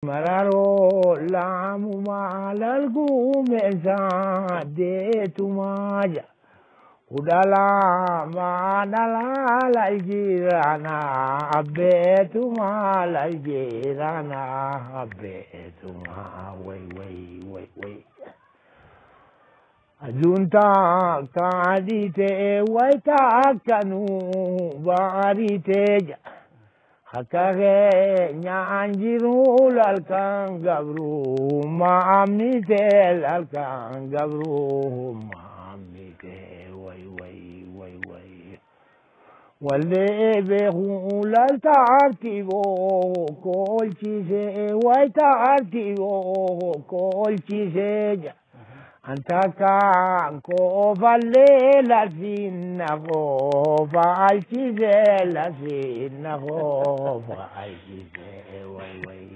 Mararo lamu malalgu mesa de tumaja udala manala laljirana abbe tuma laljirana abbe tuma way ajunta kadite waita kanu bariteja hakage nyanjiru lalkan gabru mamitel lalkan gabru mamite way walle behu lal tartibo kolchise way tartibo kolchise Antaka ko valle la sinna ko valchise la sinna ko valchise way